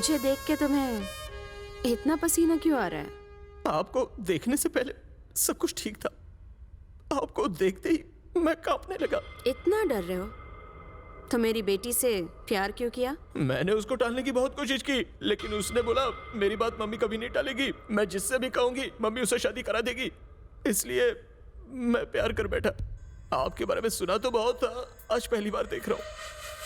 मुझे देख के तुम्हें इतना पसीना क्यों आ रहा है? आपको देखने से पहले सब कुछ ठीक था, आपको देखते ही मैं कांपने लगा। इतना डर रहे हो तो मेरी बेटी से प्यार क्यों किया? मैंने उसको टालने की बहुत कोशिश की, लेकिन उसने बोला मेरी बात मम्मी कभी नहीं टालेगी, मैं जिससे भी कहूंगी मम्मी उसे शादी करा देगी। इसलिए मैं प्यार कर बैठा। आपके बारे में सुना तो बहुत था, आज पहली बार देख रहा हूँ।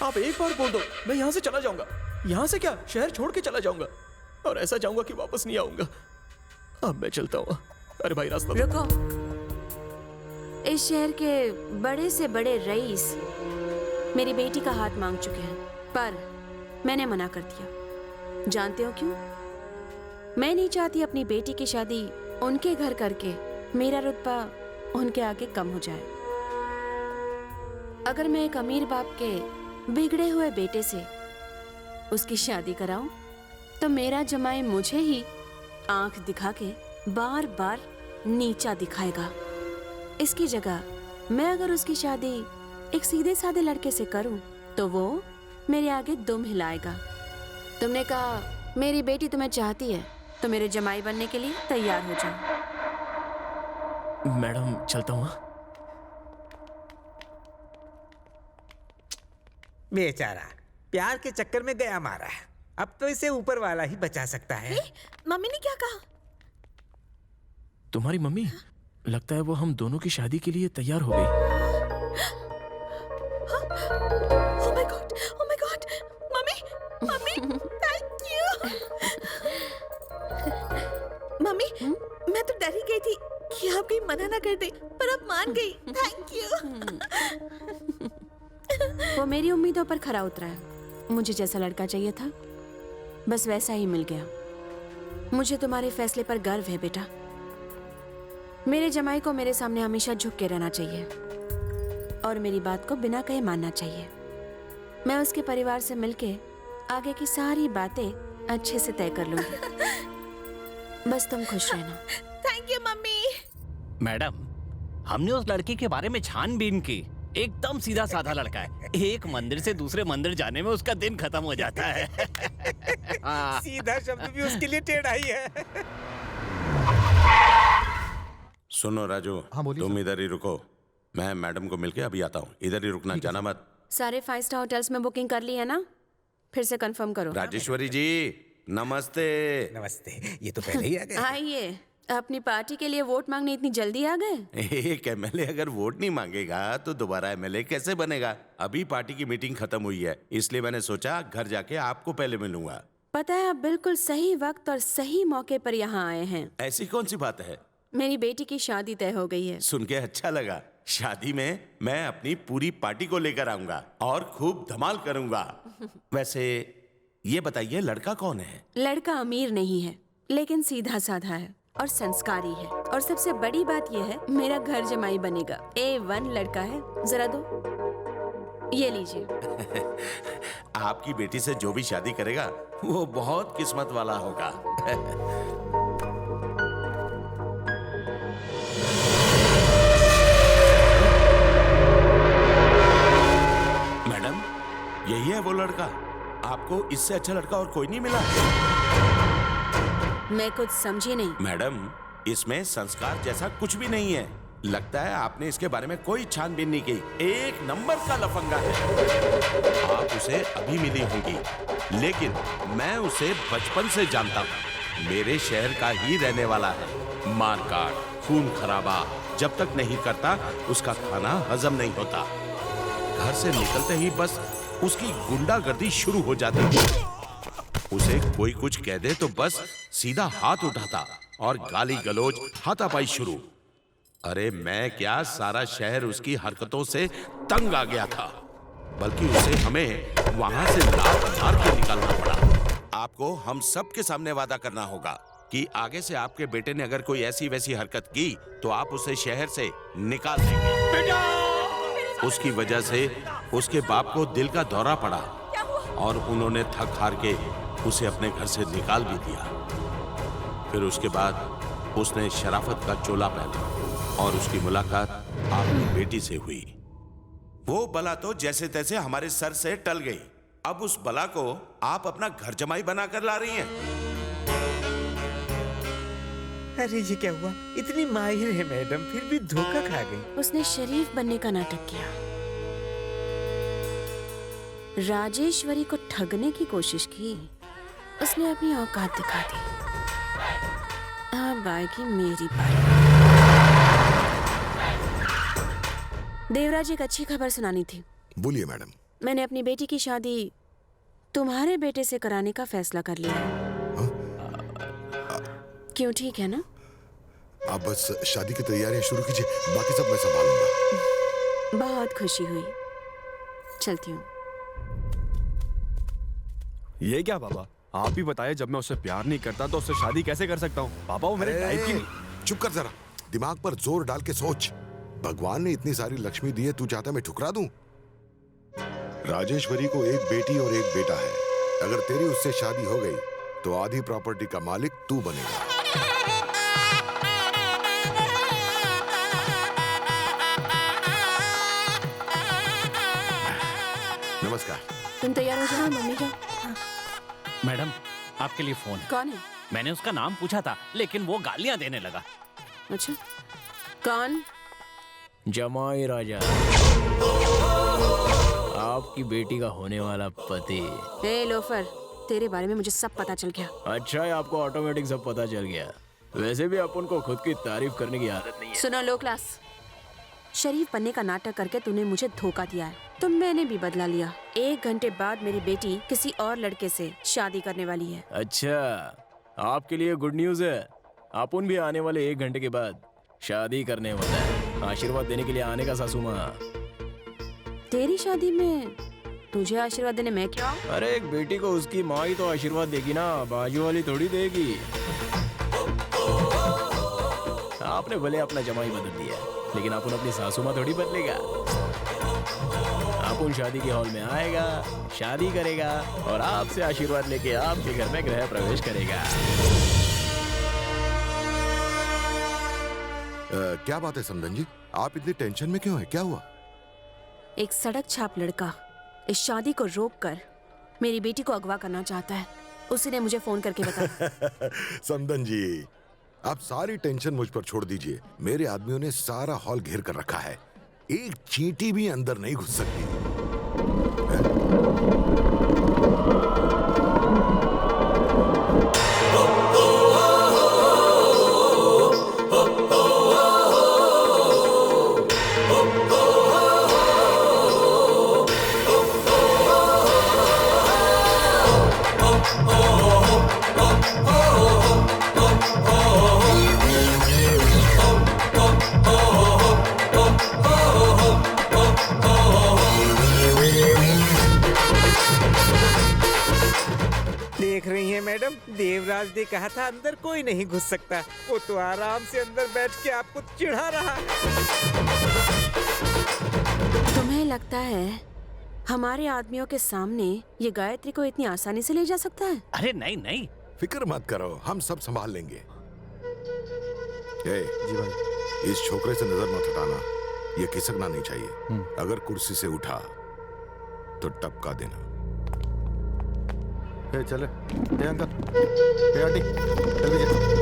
आप एक बार बोल दो, मैं यहाँ से चला जाऊंगा। यहाँ से क्या, शहर छोड़ के चला जाऊंगा, और ऐसा जाऊंगा कि वापस नहीं आऊंगा। अब मैं चलता हूँ। अरे भाई रास्ता रुको। इस शहर के बड़े से बड़े रईस मेरी बेटी का हाथ मांग चुके हैं, पर मैंने मना कर दिया। जानते हो क्यों? मैं नहीं चाहती अपनी बेटी की शादी उनके घर करके मेरा रुतबा उनके आगे कम हो जाए। अगर मैं एक अमीर बाप के बिगड़े हुए बेटे से उसकी शादी कराऊं तो मेरा जमाई मुझे ही आंख दिखा के बार बार नीचा दिखाएगा। इसकी जगह मैं अगर उसकी शादी एक सीधे साधे लड़के से करूं तो वो मेरे आगे दुम हिलाएगा। तुमने कहा मेरी बेटी तुम्हें चाहती है तो मेरे जमाई बनने के लिए तैयार हो जाओ। मैडम चलता हूँ। बेचारा प्यार के चक्कर में गया मारा है। अब तो इसे ऊपर वाला ही बचा सकता है। मम्मी ने क्या कहा? तुम्हारी मम्मी, लगता है वो हम दोनों की शादी के लिए तैयार हो गई। Oh my God, mummy, thank you। Mummy, मैं तो डर ही गई थी कि आप कहीं मना ना कर दे, पर अब मान गई। Thank you. वो मेरी उम्मीदों पर खरा उतरा है। मुझे जैसा लड़का चाहिए था बस वैसा ही मिल गया। मुझे तुम्हारे फैसले पर गर्व है बेटा। मेरे जमाई को मेरे सामने हमेशा झुक के रहना चाहिए और मेरी बात को बिना कहे मानना चाहिए। मैं उसके परिवार से मिलके आगे की सारी बातें अच्छे से तय कर लूंगी। बस तुम खुश रहना। Thank you mummy. मैडम, हमने उस लड़के के बारे में छानबीन की। एकदम सीधा साधा लड़का है। एक मंदिर से दूसरे मंदिर जाने में उसका दिन खत्म हो जाता है। सीधा शब्द भी उसके लिए टेढ़ा ही है। सुनो राजू, तुम इधर ही रुको, मैं मैडम को मिलके अभी आता हूँ। इधर ही रुकना, जाना मत। सारे 5 स्टार होटल्स में बुकिंग कर ली है ना? फिर से कंफर्म करो। राजेश्वरी जी नमस्ते। नमस्ते। ये तो पहले ही आ गए। आइए। अपनी पार्टी के लिए वोट मांगने इतनी जल्दी आ गए? एक एमएलए अगर वोट नहीं मांगेगा तो दोबारा एमएलए कैसे बनेगा? अभी पार्टी की मीटिंग खत्म हुई है, इसलिए मैंने सोचा घर जाके आपको पहले मिलूंगा। पता है, आप बिल्कुल सही वक्त और सही मौके पर यहाँ आए हैं। ऐसी कौन सी बात है? मेरी बेटी की शादी तय हो गई है। सुन के अच्छा लगा। शादी में मैं अपनी पूरी पार्टी को लेकर आऊंगा और खूब धमाल करूंगा। वैसे ये बताइए, लड़का कौन है? लड़का अमीर नहीं है, लेकिन सीधा साधा है और संस्कारी है। और सबसे बड़ी बात यह है, मेरा घर जमाई बनेगा। A1 लड़का है। जरा दो, ये लीजिए। आपकी बेटी से जो भी शादी करेगा वो बहुत किस्मत वाला होगा। मैडम, यही है वो लड़का? आपको इससे अच्छा लड़का और कोई नहीं मिला? मैं कुछ समझी नहीं। मैडम, इसमें संस्कार जैसा कुछ भी नहीं है। लगता है आपने इसके बारे में कोई छानबीन नहीं की। एक नंबर का लफंगा है। आप उसे अभी मिली होंगी, लेकिन मैं उसे बचपन से जानता हूँ। मेरे शहर का ही रहने वाला है। मारकाट, खून खराबा जब तक नहीं करता उसका खाना हजम नहीं होता। घर से निकलते ही बस उसकी गुंडागर्दी शुरू हो जाती है। उसे कोई कुछ कह दे तो बस सीधा हाथ उठाता और गाली गलौज, हाथापाई शुरू। अरे मैं क्या, सारा शहर उसकी हरकतों से तंग आ गया था। बल्कि उसे हमें वहां से लात मार के निकालना पड़ा। आपको हम सबके सामने वादा करना होगा कि आगे से आपके बेटे ने अगर कोई ऐसी वैसी हरकत की तो आप उसे शहर से निकाल देंगे। उसकी वजह से उसके बाप को दिल का दौरा पड़ा और उन्होंने थक हार के उसे अपने घर से निकाल भी दिया। फिर उसके बाद उसने शराफत का चोला पहना और उसकी मुलाकात आपकी बेटी से हुई। वो बला तो जैसे तैसे हमारे सर से टल गई, अब उस बला को आप अपना घर जमाई बनाकर ला रही हैं। अरे ये क्या हुआ? इतनी माहिर है मैडम, फिर भी धोखा खा गई। उसने शरीफ बनने का नाटक किया, राजेश्वरी को ठगने की कोशिश की, उसने अपनी औकात दिखा दी। अब आएगी मेरी बारी। देवराज, एक अच्छी खबर सुनानी थी। बोलिए मैडम। मैंने अपनी बेटी की शादी तुम्हारे बेटे से कराने का फैसला कर लिया है। क्यों, ठीक है ना? आप बस शादी की तैयारियां शुरू कीजिए, बाकी सब मैं संभालूंगा। बहुत खुशी हुई, चलती हूँ। ये क्या पापा, आप ही बताइए, जब मैं उससे प्यार नहीं करता तो उससे शादी कैसे कर सकता हूँ? पापा वो मेरे टाइप की नहीं। चुप कर जरा, दिमाग पर जोर डाल के सोच। भगवान ने इतनी सारी लक्ष्मी दी है, तू चाहता मैं ठुकरा दूं? राजेश्वरी को एक बेटी और एक बेटा है। अगर तेरी उससे शादी हो गई तो आधी प्रॉपर्टी का मालिक तू बनेगा। नमस्कार। तुम तैयार हो जाओ, मम्मी का। मैडम, आपके लिए फोन है। कौन है? मैंने उसका नाम पूछा था, लेकिन वो गालियां देने लगा। अच्छा, कौन? जमाई राजा, आपकी बेटी का होने वाला पति। ए लोफर, तेरे बारे में मुझे सब पता चल गया। अच्छा है, आपको ऑटोमेटिक सब पता चल गया। वैसे भी अपन को खुद की तारीफ करने की आदत नहीं है। सुनो लो क्लास, शरीफ बनने का नाटक करके तूने मुझे धोखा दिया है, तो मैंने भी बदला लिया। 1 घंटे बाद मेरी बेटी किसी और लड़के से शादी करने वाली है। अच्छा, आपके लिए गुड न्यूज है। अपन भी आने वाले 1 घंटे के बाद शादी करने वाला है। आशीर्वाद देने के लिए आने का सासू माँ। तेरी शादी में तुझे आशीर्वाद देने मैं क्या? अरे, एक बेटी को उसकी माँ ही तो आशीर्वाद देगी ना, बाजू वाली थोड़ी देगी। आपने भले अपना जमाई बदल दिया, लेकिन अपन अपनी सासू माँ थोड़ी बदलेगा। अपन शादी के हॉल में आएगा, शादी करेगा और आपसे आशीर्वाद लेके आपके घर में गृह प्रवेश करेगा। क्या बात है समधन जी, आप इतनी टेंशन में क्यों हैं? क्या हुआ? एक सड़क छाप लड़का इस शादी को रोककर मेरी बेटी को अगवा करना चाहता है। उसी ने मुझे फोन करके बताया। समधन जी, आप सारी टेंशन मुझ पर छोड़ दीजिए। मेरे आदमियों ने सारा हॉल घेर कर रखा है, एक चींटी भी अंदर नहीं घुस सकती। देख रही हैं मैडम, देवराज ने कहा था अंदर कोई नहीं घुस सकता। वो तो आराम से अंदर बैठ के आपको चिढ़ा रहा है। तुम्हें लगता है हमारे आदमियों के सामने ये गायत्री को इतनी आसानी से ले जा सकता है? अरे नहीं नहीं, फिक्र मत करो, हम सब संभाल लेंगे। जी भाई, इस छोकरे से नजर मत हटाना, ये खिसकना नहीं चाहिए। अगर कुर्सी से उठा तो टपका देना। चले अंकल, आंटी, चल लीजिए।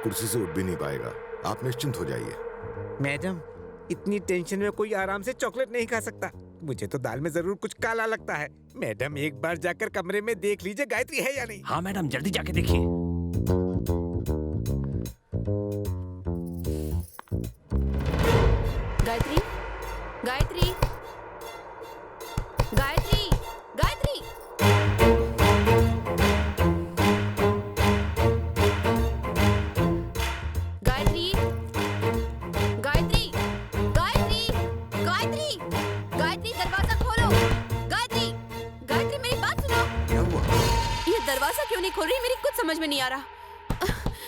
कुर्सी से उठ भी नहीं पाएगा। आप निश्चिंत हो जाइए। मैडम, इतनी टेंशन में कोई आराम से चॉकलेट नहीं खा सकता। मुझे तो दाल में जरूर कुछ काला लगता है। मैडम, एक बार जाकर कमरे में देख लीजिए गायत्री है या नहीं। हाँ मैडम, जल्दी जाके देखिए। गायत्री, गायत्री, गायत्री, गायत्री। गायत्री, गायत्री, गायत्री, गायत्री, गायत्री, दरवाजा खोलो। गायत्री, गायत्री, मेरी खोल रही है, मेरी कुछ समझ में नहीं आ रहा।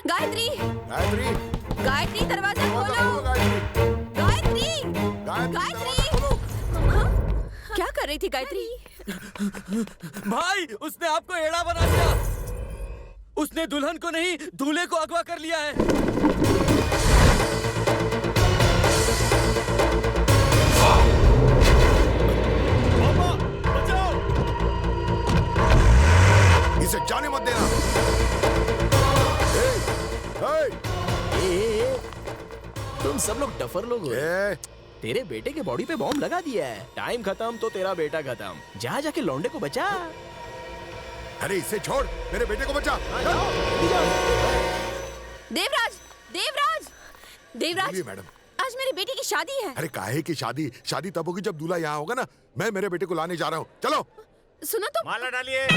गायत्री, गायत्री, गायत्री दरवाजा खोलो। गायत्री, गायत्री, गायत्री। हाँ? क्या कर रही थी गायत्री? भाई उसने आपको एड़ा बना दिया। उसने दुल्हन को नहीं दूल्हे को अगवा कर लिया है। इसे जाने मत देना। तुम सब लोग डफर लोग हो। तेरे बेटे के बॉडी पे बॉम्ब लगा दिया है। टाइम खत्म तो तेरा बेटा खत्म। जा जाके लौंडे को बचा। अरे इसे छोड़, मेरे बेटे को बचा। देवराज, देवराज, देवराज। बोलिए मैडम। आज मेरे बेटे की शादी है। अरे काहे की शादी? शादी तब होगी जब दूल्हा यहाँ होगा ना। मैं मेरे बेटे को लाने जा रहा हूँ, चलो। सुनो तो। माला डालिए। ओम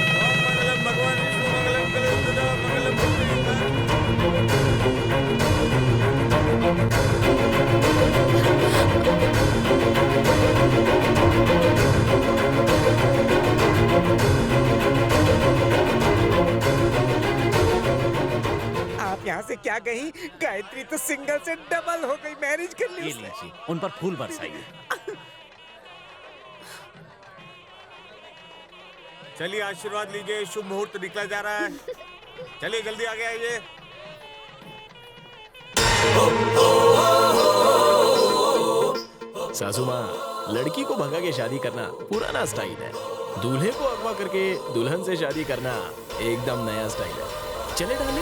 मंगलम भगवान विष्णु मंगलम कलयुगा मंगलम पुंडरीकाक्षं। आप यहाँ से क्या कही? गायत्री तो सिंगल से डबल हो गई, मैरिज कर ली ये उसने। लीजिए, उन पर फूल बरसाइए। चलिए आशीर्वाद लीजिए, शुभ मुहूर्त निकला जा रहा है। चलिए जल्दी आगे आइए। सासू माँ, लड़की को भगा के शादी करना पुराना स्टाइल है। दूल्हे को अगवा करके दुल्हन से शादी करना एकदम नया स्टाइल है। चले डाले।